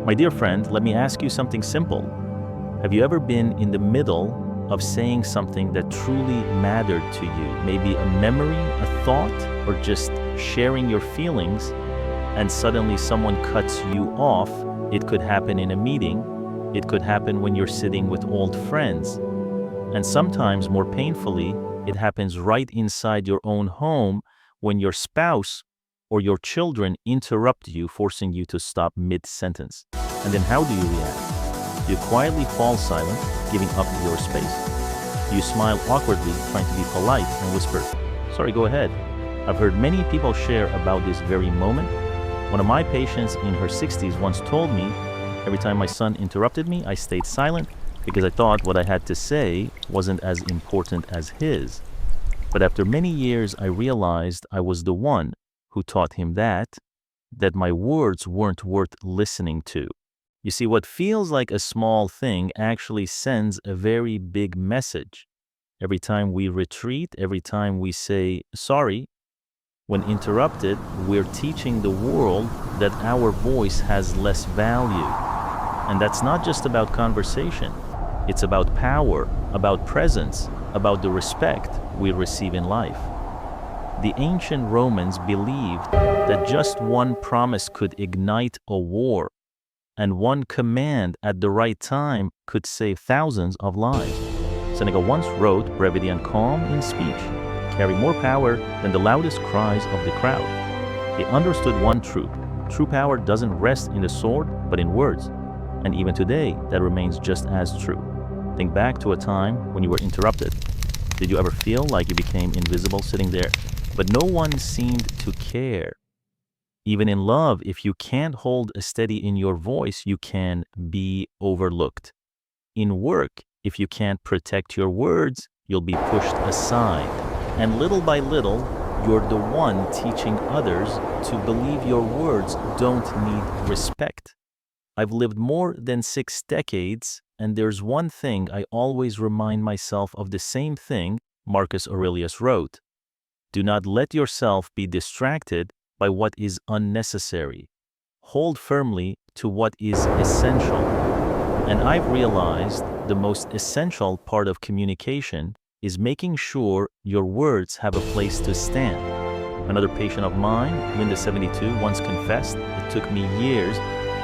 My dear friend, let me ask you something simple. Have you ever been in the middle of saying something that truly mattered to you? Maybe a memory, a thought, or just sharing your feelings, and suddenly someone cuts you off. It could happen in a meeting. It could happen when you're sitting with old friends. And sometimes, more painfully, it happens right inside your own home when your spouse or your children interrupt you, forcing you to stop mid-sentence. And then how do you react? Do you quietly fall silent, giving up your space? Do you smile awkwardly, trying to be polite, and whisper, "Sorry, go ahead"? I've heard many people share about this very moment. One of my patients in her 60s once told me, every time my son interrupted me, I stayed silent because I thought what I had to say wasn't as important as his. But after many years, I realized I was the one who taught him that my words weren't worth listening to. You see, what feels like a small thing actually sends a very big message. Every time we retreat, every time we say sorry, when interrupted, we're teaching the world that our voice has less value. And that's not just about conversation. It's about power, about presence, about the respect we receive in life. The ancient Romans believed that just one promise could ignite a war, and one command at the right time could save thousands of lives. Seneca once wrote, "Brevity and calm in speech carry more power than the loudest cries of the crowd." He understood one truth. True power doesn't rest in the sword, but in words. And even today, that remains just as true. Think back to a time when you were interrupted. Did you ever feel like you became invisible sitting there? But no one seemed to care. Even in love, if you can't hold a steady in your voice, you can be overlooked. In work, if you can't protect your words, you'll be pushed aside. And little by little, you're the one teaching others to believe your words don't need respect. I've lived more than 6 decades, and there's one thing I always remind myself of, the same thing Marcus Aurelius wrote. Do not let yourself be distracted by what is unnecessary. Hold firmly to what is essential. And I've realized the most essential part of communication is making sure your words have a place to stand. Another patient of mine, Linda 72, once confessed, "It took me years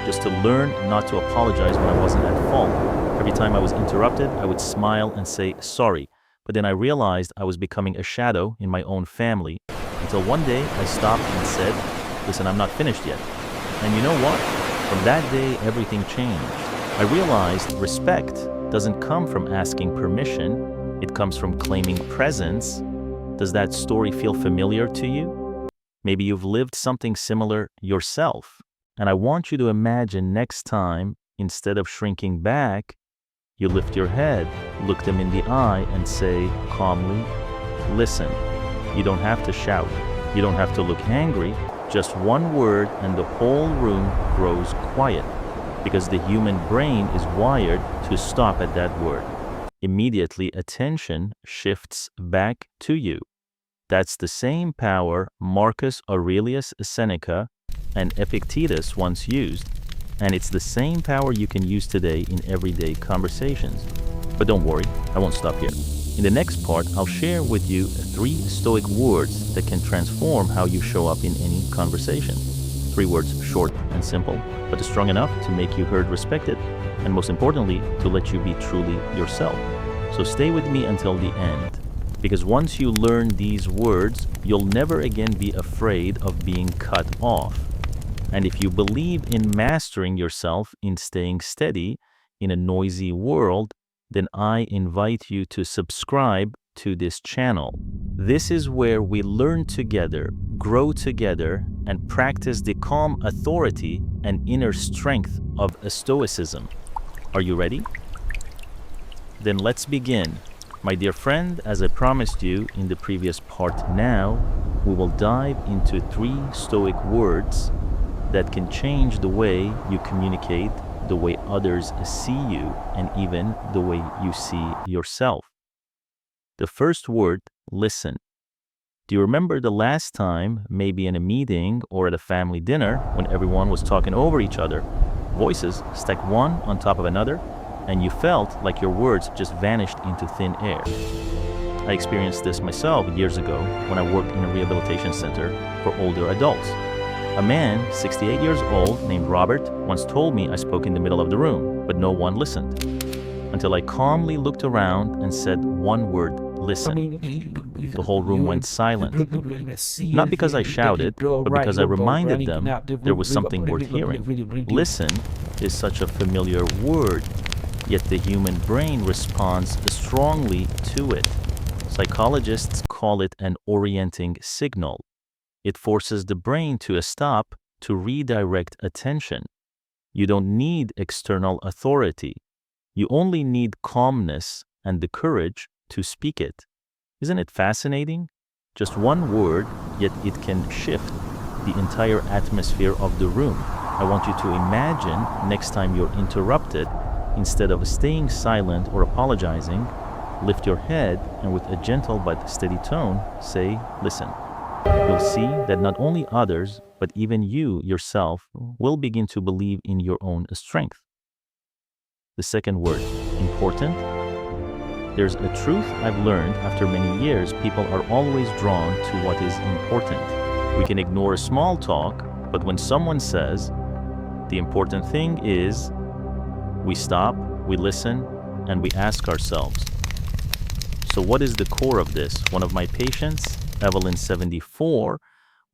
just to learn not to apologize when I wasn't at fault. Every time I was interrupted, I would smile and say sorry. But then I realized I was becoming a shadow in my own family, until one day I stopped and said, 'Listen, I'm not finished yet.' And you know what? From that day, everything changed. I realized respect doesn't come from asking permission. It comes from claiming presence." Does that story feel familiar to you? Maybe you've lived something similar yourself. And I want you to imagine next time, instead of shrinking back, you lift your head, look them in the eye, and say calmly, "Listen." You don't have to shout. You don't have to look angry. Just one word and the whole room grows quiet, because the human brain is wired to stop at that word. Immediately, attention shifts back to you. That's the same power Marcus Aurelius Seneca and Epictetus once used, and it's the same power you can use today in everyday conversations. But don't worry, I won't stop here. In the next part, I'll share with you 3 Stoic words that can transform how you show up in any conversation. 3 words, short and simple, but strong enough to make you heard, respected, and most importantly, to let you be truly yourself. So stay with me until the end, because once you learn these words, you'll never again be afraid of being cut off. And if you believe in mastering yourself, in staying steady in a noisy world, then I invite you to subscribe to this channel. This is where we learn together, grow together, and practice the calm authority and inner strength of Stoicism. Are you ready? Then let's begin. My dear friend, as I promised you in the previous part, now we will dive into 3 Stoic words that can change the way you communicate, the way others see you, and even the way you see yourself. The first word, listen. Do you remember the last time, maybe in a meeting or at a family dinner, when everyone was talking over each other, voices stacked one on top of another, and you felt like your words just vanished into thin air. I experienced this myself years ago when I worked in a rehabilitation center for older adults. A man, 68 years old, named Robert, once told me I spoke in the middle of the room, but no one listened. Until I calmly looked around and said one word, "Listen." The whole room went silent. Not because I shouted, but because I reminded them there was something worth hearing. Listen is such a familiar word, yet the human brain responds strongly to it. Psychologists call it an orienting signal. It forces the brain to a stop to redirect attention. You don't need external authority. You only need calmness and the courage to speak it. Isn't it fascinating? Just one word, yet it can shift the entire atmosphere of the room. I want you to imagine next time you're interrupted, instead of staying silent or apologizing, lift your head and with a gentle but steady tone, say, "Listen." You'll see that not only others, but even you yourself will begin to believe in your own strength. The second word, important. There's a truth I've learned after many years. People are always drawn to what is important. We can ignore small talk, but when someone says, "The important thing is," we stop, we listen, and we ask ourselves, so what is the core of this? One of my patients, Evelyn, 74,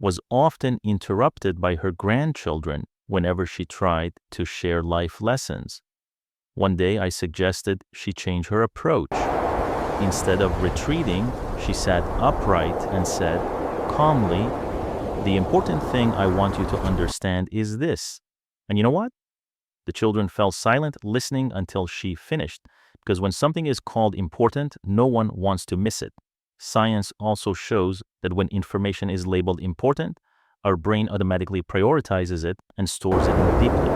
was often interrupted by her grandchildren whenever she tried to share life lessons. One day I suggested she change her approach. Instead of retreating, she sat upright and said, calmly, "The important thing I want you to understand is this." And you know what? The children fell silent, listening until she finished. Because when something is called important, no one wants to miss it. Science also shows that when information is labeled important, our brain automatically prioritizes it and stores it more deeply.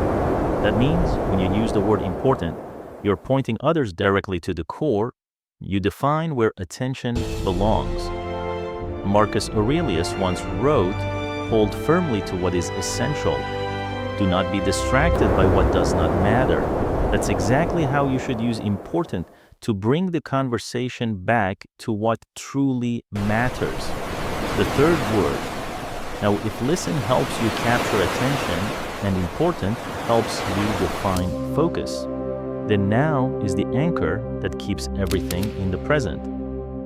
That means when you use the word important, you're pointing others directly to the core. You define where attention belongs. Marcus Aurelius once wrote, "Hold firmly to what is essential. Do not be distracted by what does not matter." That's exactly how you should use important to bring the conversation back to what truly matters. The third word. Now, if listen helps you capture attention and important helps you define focus, then now is the anchor that keeps everything in the present.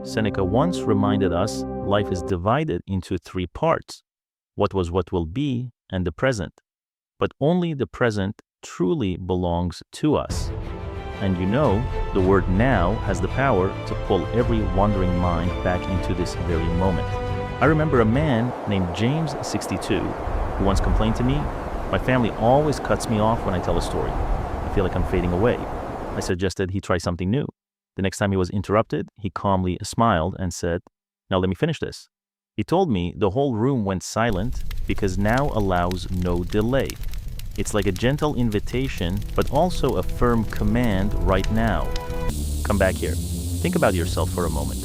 Seneca once reminded us life is divided into three parts: what was, what will be, and the present. But only the present truly belongs to us. And you know, the word now has the power to pull every wandering mind back into this very moment. I remember a man named James, 62, who once complained to me, "My family always cuts me off when I tell a story. I feel like I'm fading away." I suggested he try something new. The next time he was interrupted, he calmly smiled and said, "Now let me finish this." He told me the whole room went silent because now allows no delay. It's like a gentle invitation, but also a firm command right now. Come back here. Think about yourself for a moment.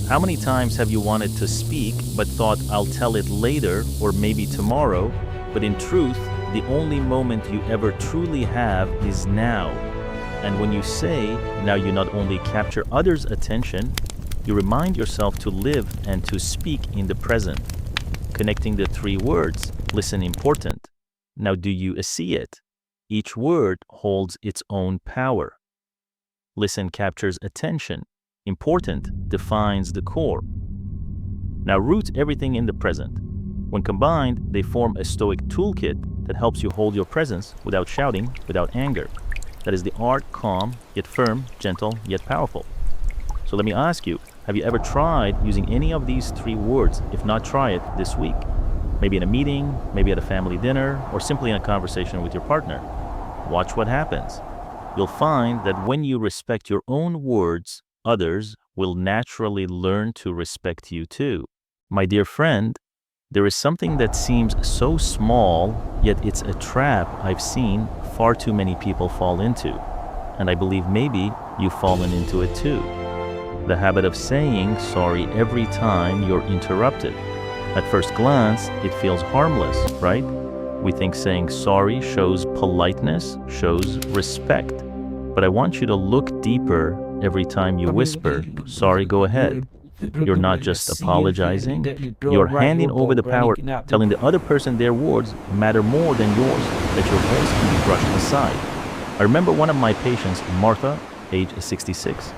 How many times have you wanted to speak, but thought, "I'll tell it later or maybe tomorrow," but in truth, the only moment you ever truly have is now. And when you say, now you not only capture others' attention, you remind yourself to live and to speak in the present. Connecting the three words, listen, important. Now do you see it? Each word holds its own power. Listen captures attention. Important defines the core. Now root everything in the present. When combined, they form a Stoic toolkit that helps you hold your presence without shouting, without anger. That is the art, calm, yet firm, gentle, yet powerful. So let me ask you, have you ever tried using any of these three words? If not, try it this week. Maybe in a meeting, maybe at a family dinner, or simply in a conversation with your partner. Watch what happens. You'll find that when you respect your own words, others will naturally learn to respect you too. My dear friend, there is something that seems so small, yet it's a trap I've seen far too many people fall into. And I believe maybe you've fallen into it too. The habit of saying sorry every time you're interrupted. At first glance, it feels harmless, right? We think saying sorry shows politeness, shows respect. But I want you to look deeper every time you whisper, sorry, go ahead. You're not just apologizing, you're handing over the power, telling the other person their words matter more than yours, that your voice can be brushed aside. I remember one of my patients, Martha, age 66.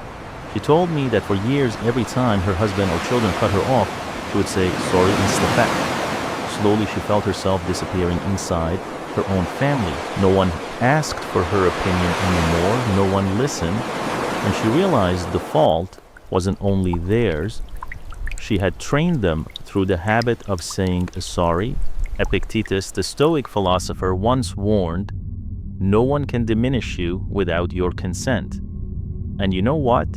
She told me that for years, every time her husband or children cut her off, she would say sorry and step back. Slowly, she felt herself disappearing inside her own family. No one asked for her opinion anymore, no one listened, and she realized the fault wasn't only theirs. She had trained them through the habit of saying sorry. Epictetus, the Stoic philosopher, once warned, "No one can diminish you without your consent." And you know what?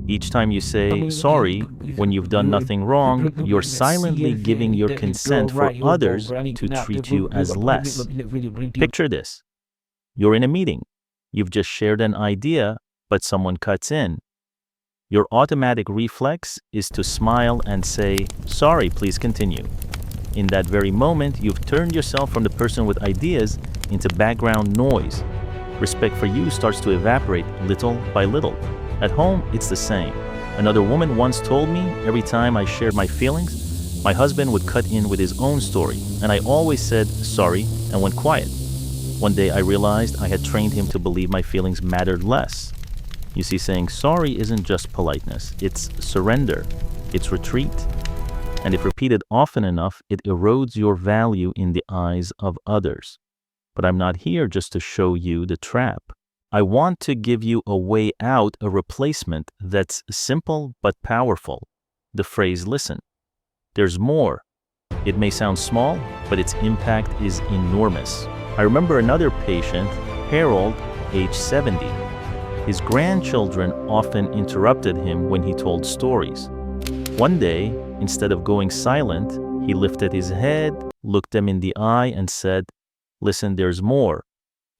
Each time you say sorry when you've done nothing wrong, you're silently giving your consent for others to treat you as less. Picture this. You're in a meeting. You've just shared an idea, but someone cuts in. Your automatic reflex is to smile and say, "Sorry, please continue." In that very moment, you've turned yourself from the person with ideas into background noise. Respect for you starts to evaporate little by little. At home, it's the same. Another woman once told me every time I shared my feelings, my husband would cut in with his own story, and I always said sorry and went quiet. One day I realized I had trained him to believe my feelings mattered less. You see, saying sorry isn't just politeness, it's surrender, it's retreat. And if repeated often enough, it erodes your value in the eyes of others. But I'm not here just to show you the trap. I want to give you a way out, a replacement that's simple but powerful. The phrase listen. There's more. It may sound small, but its impact is enormous. I remember another patient, Harold, age 70. His grandchildren often interrupted him when he told stories. One day, instead of going silent, he lifted his head, looked them in the eye, and said, "Listen, there's more."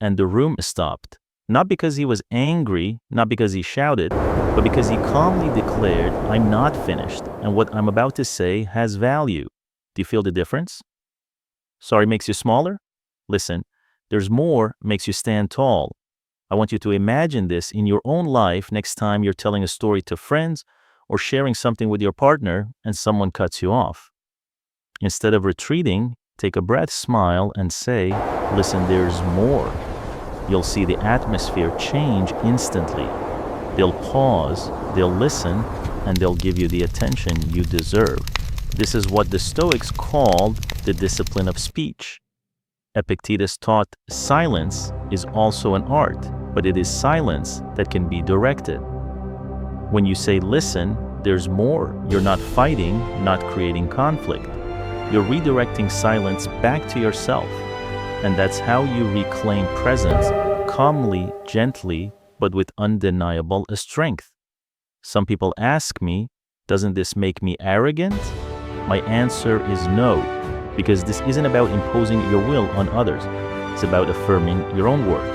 And the room stopped. Not because he was angry, not because he shouted, but because he calmly declared, "I'm not finished, and what I'm about to say has value." Do you feel the difference? Sorry makes you smaller? Listen, there's more makes you stand tall. I want you to imagine this in your own life next time you're telling a story to friends or sharing something with your partner and someone cuts you off. Instead of retreating, take a breath, smile, and say, "Listen, there's more." You'll see the atmosphere change instantly. They'll pause, they'll listen, and they'll give you the attention you deserve. This is what the Stoics called the discipline of speech. Epictetus taught silence is also an art, but it is silence that can be directed. When you say listen, there's more. You're not fighting, not creating conflict. You're redirecting silence back to yourself. And that's how you reclaim presence, calmly, gently, but with undeniable strength. Some people ask me, doesn't this make me arrogant? My answer is no, because this isn't about imposing your will on others. It's about affirming your own worth.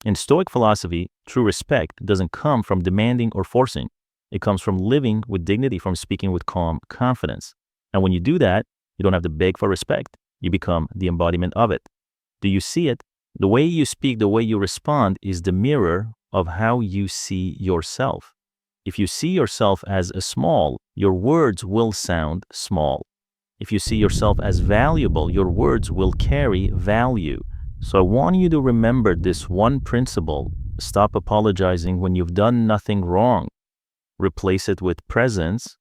In Stoic philosophy, true respect doesn't come from demanding or forcing. It comes from living with dignity, from speaking with calm confidence. And when you do that, you don't have to beg for respect. You become the embodiment of it. Do you see it? The way you speak, the way you respond is the mirror of how you see yourself. If you see yourself as small, your words will sound small. If you see yourself as valuable, your words will carry value. So I want you to remember this one principle. Stop apologizing when you've done nothing wrong. Replace it with presence.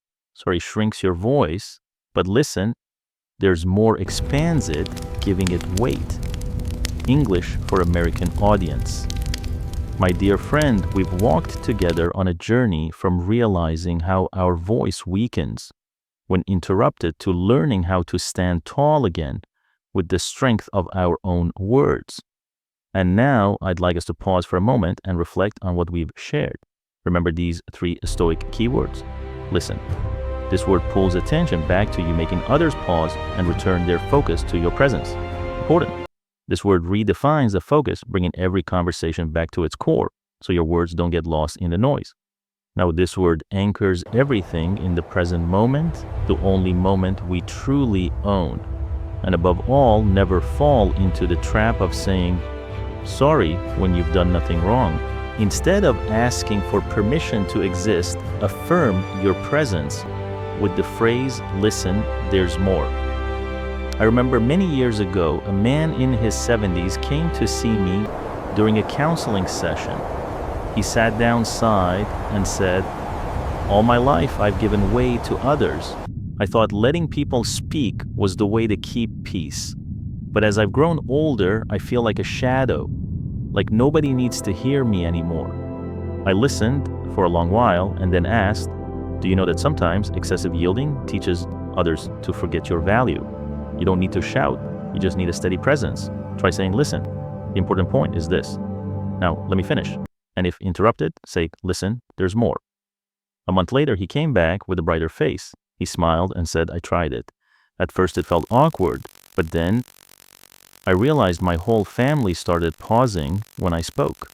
Shrinks your voice. But listen, there's more, expands it, giving it weight. English for American audience. My dear friend, we've walked together on a journey from realizing how our voice weakens when interrupted to learning how to stand tall again with the strength of our own words. And now I'd like us to pause for a moment and reflect on what we've shared. Remember these 3 Stoic keywords. Listen. This word pulls attention back to you, making others pause and return their focus to your presence. Important. This word redefines the focus, bringing every conversation back to its core, so your words don't get lost in the noise. Now, this word anchors everything in the present moment, the only moment we truly own. And above all, never fall into the trap of saying sorry when you've done nothing wrong. Instead of asking for permission to exist, affirm your presence with the phrase, "Listen, there's more." I remember many years ago, a man in his 70s came to see me during a counseling session. He sat down side and said, "All my life I've given way to others. I thought letting people speak was the way to keep peace. But as I've grown older, I feel like a shadow, like nobody needs to hear me anymore." I listened for a long while and then asked, "Do you know that sometimes excessive yielding teaches others to forget your value? You don't need to shout, you just need a steady presence. Try saying, 'Listen, the important point is this. Now, let me finish.' And if interrupted, say, 'Listen, there's more.'" A month later, he came back with a brighter face. He smiled and said, "I tried it. At first it felt awkward, but then I realized my whole family started pausing when I spoke.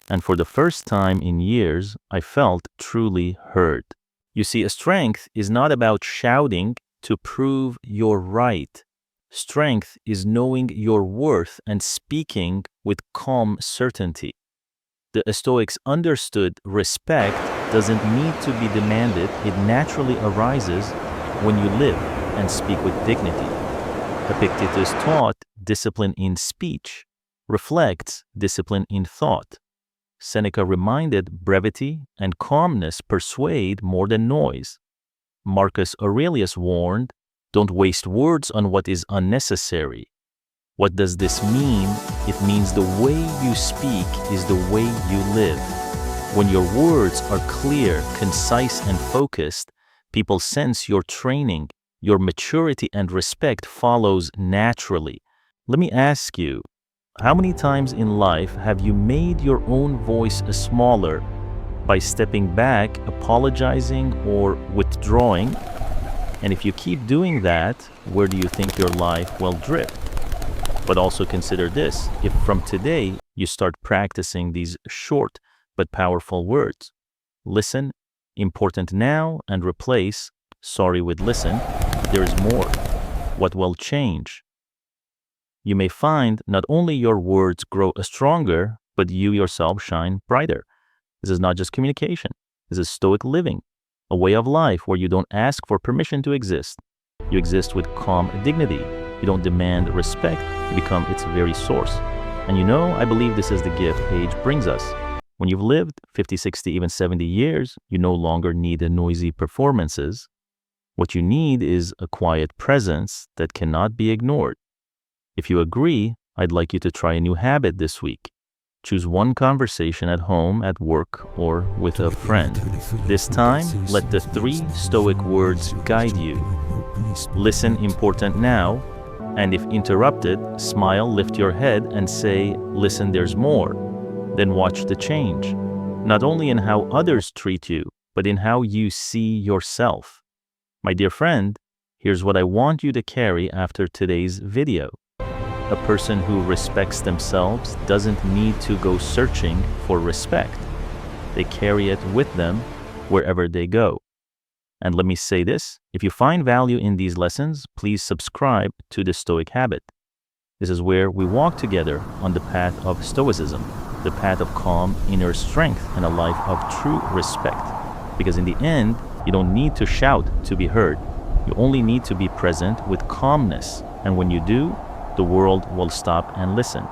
And for the first time in years, I felt truly heard." You see, a strength is not about shouting to prove you're right. Strength is knowing your worth and speaking with calm certainty. The Stoics understood respect doesn't need to be demanded, it naturally arises when you live and speak with dignity. Epictetus taught discipline in speech reflects discipline in thought. Seneca reminded brevity and calmness persuade more than noise. Marcus Aurelius warned, "Don't waste words on what is unnecessary." What does this mean? It means the way you speak is the way you live. When your words are clear, concise, and focused, people sense your training, your maturity, and respect follows naturally. Let me ask you, how many times in life have you made your own voice smaller by stepping back, apologizing, or withdrawing? And if you keep doing that, where do you think your life will drift? But also consider this, if from today you start practicing these short but powerful words, "Listen, important now," and replace "sorry" with "listen, there is more," what will change? You may find not only your words grow stronger, but you yourself shine brighter. This is not just communication. This is Stoic living, a way of life where you don't ask for permission to exist. You exist with calm dignity. You don't demand respect. You become its very source. And I believe this is the gift age brings us. When you've lived 50, 60, even 70 years, you no longer need noisy performances. What you need is a quiet presence that cannot be ignored. If you agree, I'd like you to try a new habit this week. Choose one conversation at home, at work, or with a friend. This time, let the 3 Stoic words guide you. Listen, important now, and if interrupted, smile, lift your head, and say, "Listen, there's more." Then watch the change, not only in how others treat you, but in how you see yourself. My dear friend, here's what I want you to carry after today's video. A person who respects themselves doesn't need to go searching for respect. They carry it with them wherever they go. And let me say this, if you find value in these lessons, please subscribe to the Stoic Habit. This is where we walk together on the path of Stoicism, the path of calm inner strength and a life of true respect. Because in the end, you don't need to shout to be heard. You only need to be present with calmness. And when you do, the world will stop and listen.